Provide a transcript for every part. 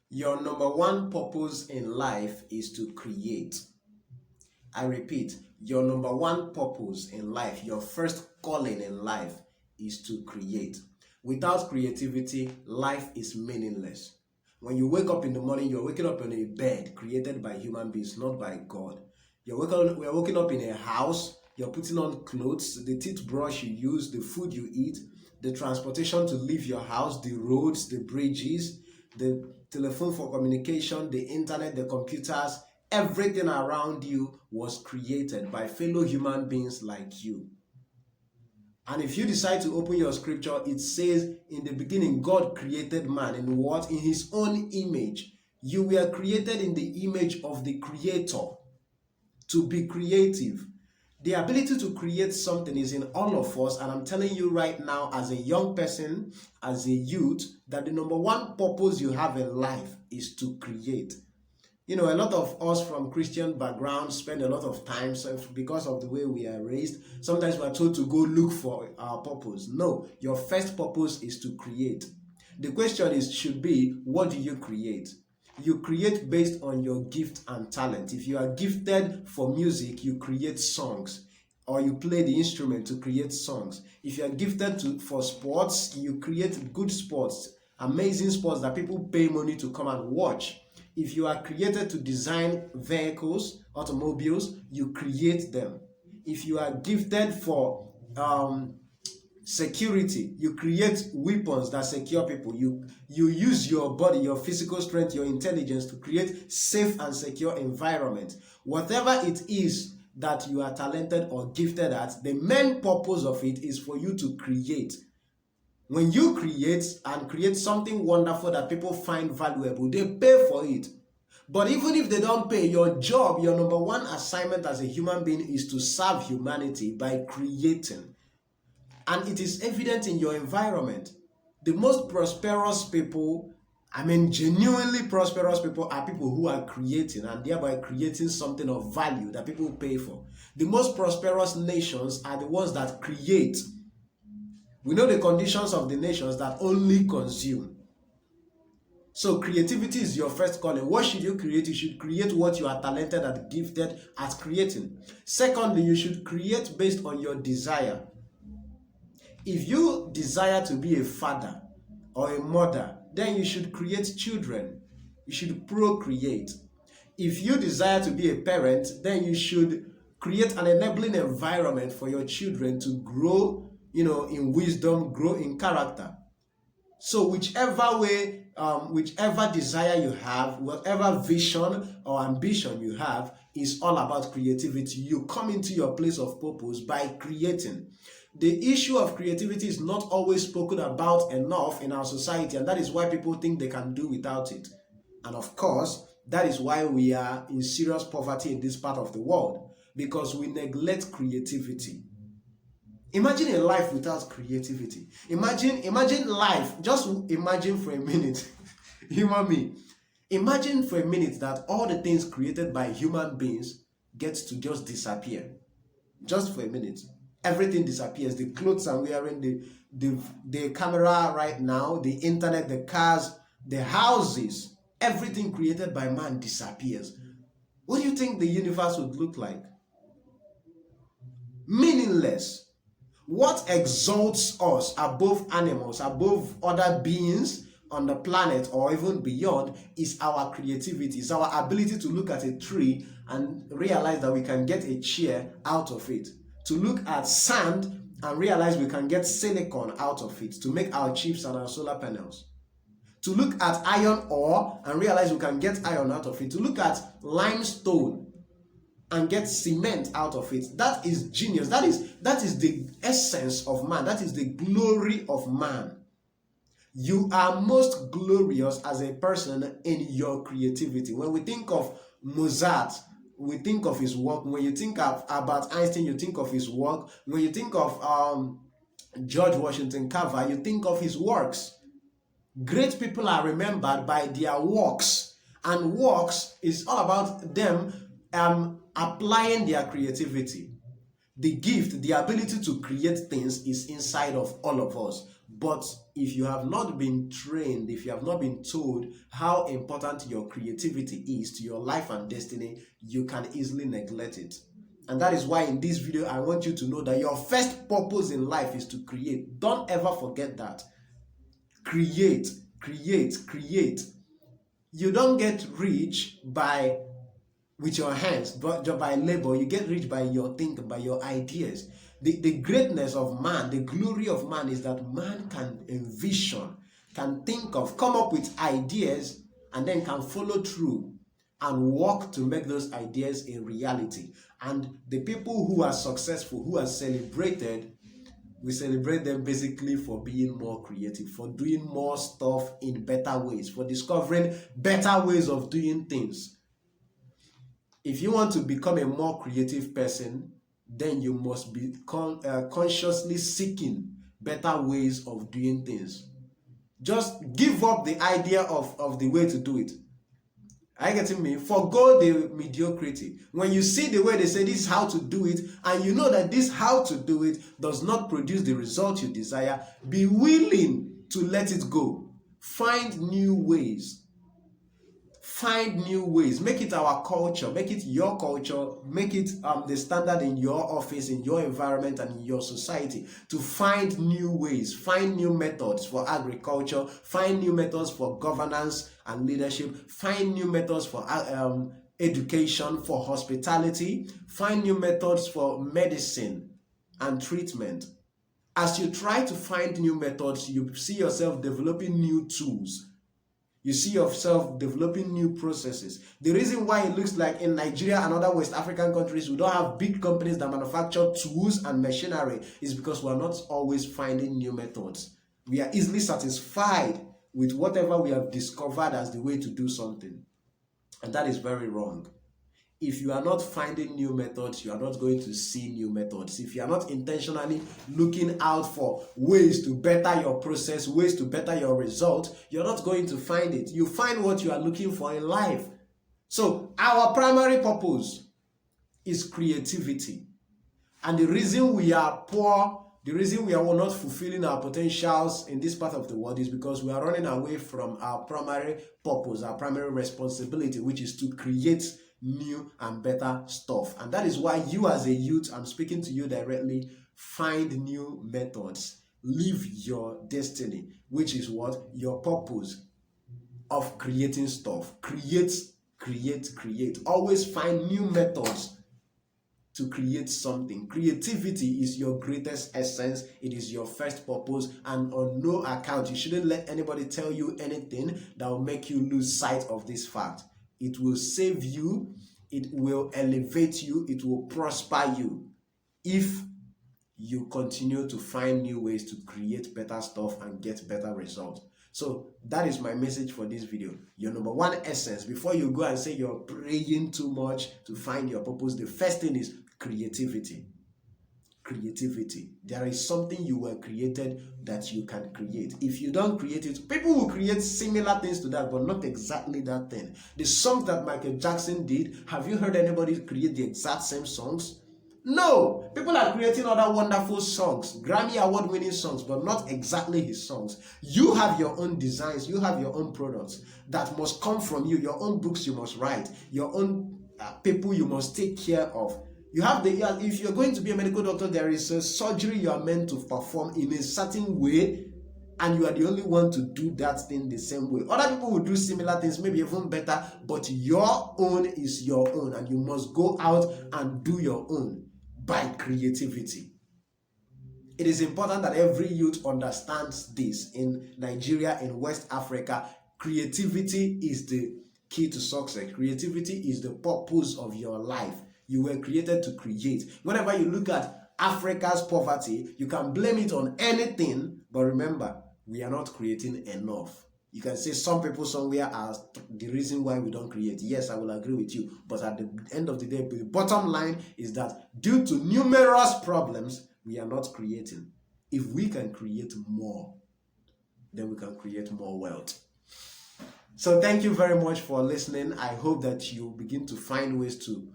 Your number one purpose in life is to create. I repeat, your number one purpose in life, your first calling in life is to create. Without creativity, life is meaningless. When you wake up in the morning, you're waking up in a bed created by human beings, not by God. We're waking up in a house, you're putting on clothes, the toothbrush you use, the food you eat, the transportation to leave your house, the roads, the bridges, the telephone for communication, the internet, the computers, everything around you was created by fellow human beings like you. And if you decide to open your scripture, it says, in the beginning, God created man in what? In his own image. You were created in the image of the Creator to be creative. The ability to create something is in all of us, and I'm telling you right now, as a young person, as a youth, that the number one purpose you have in life is to create. A lot of us from Christian backgrounds spend a lot of time, so because of the way we are raised, sometimes we are told to go look for our purpose. No, your first purpose is to create. The question should be, what do you create? You create based on your gift and talent. If you are gifted for music, you create songs, or you play the instrument to create songs. If you are gifted for sports, you create good sports, amazing sports that people pay money to come and watch. If you are created to design vehicles, automobiles, you create them. If you are gifted for security, you create weapons that secure people. You use your body, your physical strength, your intelligence to create safe and secure environment. Whatever it is that you are talented or gifted at, the main purpose of it is for you to create. When you create something wonderful that people find valuable, they pay for it. But even if they don't pay, your job, your number one assignment as a human being is to serve humanity by creating. And it is evident in your environment. The most prosperous people, genuinely prosperous people, are people who are creating and thereby creating something of value that people pay for. The most prosperous nations are the ones that create. We know the conditions of the nations that only consume. So creativity is your first calling. What should you create? You should create what you are talented and gifted at creating. Secondly, you should create based on your desire. If you desire to be a father or a mother, then you should create children. You should procreate. If you desire to be a parent, then you should create an enabling environment for your children to grow, in wisdom, grow in character. So whichever way, whichever desire you have, whatever vision or ambition you have, is all about creativity. You come into your place of purpose by creating. The issue of creativity is not always spoken about enough in our society, and that is why people think they can do without it. And of course, that is why we are in serious poverty in this part of the world, because we neglect creativity. Imagine a life without creativity. Imagine life. Just imagine for a minute. Human being. Imagine for a minute that all the things created by human beings gets to just disappear. Just for a minute. Everything disappears. The clothes I'm wearing, the camera right now, the internet, the cars, the houses, everything created by man disappears. What do you think the universe would look like? Meaningless. What exalts us above animals, above other beings on the planet or even beyond is our creativity, is our ability to look at a tree and realize that we can get a chair out of it, to look at sand and realize we can get silicon out of it to make our chips and our solar panels, to look at iron ore and realize we can get iron out of it, to look at limestone and get cement out of it. That is genius. That is the essence of man. That is the glory of man. You are most glorious as a person in your creativity. When we think of Mozart, we think of his work. When you think of Albert Einstein, you think of his work. When you think of George Washington Carver, you think of his works. Great people are remembered by their works, and works is all about them applying their creativity. The gift, the ability to create things is inside of all of us. But if you have not been trained, if you have not been told how important your creativity is to your life and destiny, you can easily neglect it. And that is why in this video, I want you to know that your first purpose in life is to create. Don't ever forget that. Create, create, create. You don't get rich with your hands, but by labor. You get rich by your thinking, by your ideas. The greatness of man, the glory of man is that man can envision, can think of, come up with ideas, and then can follow through and work to make those ideas a reality. And the people who are successful, who are celebrated, we celebrate them basically for being more creative, for doing more stuff in better ways, for discovering better ways of doing things. If you want to become a more creative person, then you must be consciously seeking better ways of doing things. Just give up the idea of the way to do it. Are you getting me? Forgo the mediocrity. When you see the way they say this is how to do it, and you know that this how to do it does not produce the result you desire, be willing to let it go. Find new ways. Find new ways. Make it our culture. Make it your culture. Make it the standard in your office, in your environment, and in your society to find new ways. Find new methods for agriculture. Find new methods for governance and leadership. Find new methods for education, for hospitality. Find new methods for medicine and treatment. As you try to find new methods, you see yourself developing new tools. You see yourself developing new processes. The reason why it looks like in Nigeria and other West African countries we don't have big companies that manufacture tools and machinery is because we are not always finding new methods. We are easily satisfied with whatever we have discovered as the way to do something. And that is very wrong. If you are not finding new methods, you are not going to see new methods. If you are not intentionally looking out for ways to better your process, ways to better your result, you're not going to find it. You find what you are looking for in life. So our primary purpose is creativity. And the reason we are poor, the reason we are not fulfilling our potentials in this part of the world is because we are running away from our primary purpose, our primary responsibility, which is to create new and better stuff. And that is why you as a youth, I'm speaking to you directly, find new methods. Live your destiny, which is what? Your purpose of creating stuff. Create, create, create. Always find new methods to create something. Creativity is your greatest essence. It is your first purpose, and on no account, you shouldn't let anybody tell you anything that will make you lose sight of this fact. It will save you, it will elevate you, it will prosper you if you continue to find new ways to create better stuff and get better results. So that is my message for this video. Your number one essence, before you go and say you're praying too much to find your purpose, the first thing is creativity. Creativity. There is something you were created that you can create. If you don't create it, people will create similar things to that, but not exactly that thing. The songs that Michael Jackson did, have you heard anybody create the exact same songs? No. People are creating other wonderful songs, Grammy award-winning songs, but not exactly his songs. You have your own designs, you have your own products that must come from you, your own books you must write, your own people you must take care of. You have if you're going to be a medical doctor, there is a surgery you are meant to perform in a certain way, and you are the only one to do that thing the same way. Other people will do similar things, maybe even better, but your own is your own, and you must go out and do your own by creativity. It is important that every youth understands this. In Nigeria, in West Africa, creativity is the key to success. Creativity is the purpose of your life. You were created to create. Whenever you look at Africa's poverty, you can blame it on anything, but remember, we are not creating enough. You can say some people somewhere are the reason why we don't create. Yes, I will agree with you. But at the end of the day, the bottom line is that due to numerous problems, we are not creating. If we can create more, then we can create more wealth. So thank you very much for listening. I hope that you begin to find ways to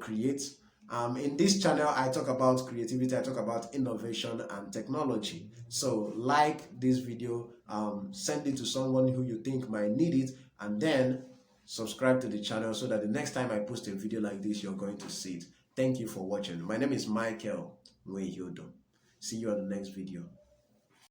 create In this channel, I talk about creativity, I talk about innovation and technology. So like this video, send it to someone who you think might need it, and then subscribe to the channel so that the next time I post a video like this, you're going to see it. Thank you for watching. My name is Michael Nwehiodo. See you on the next video.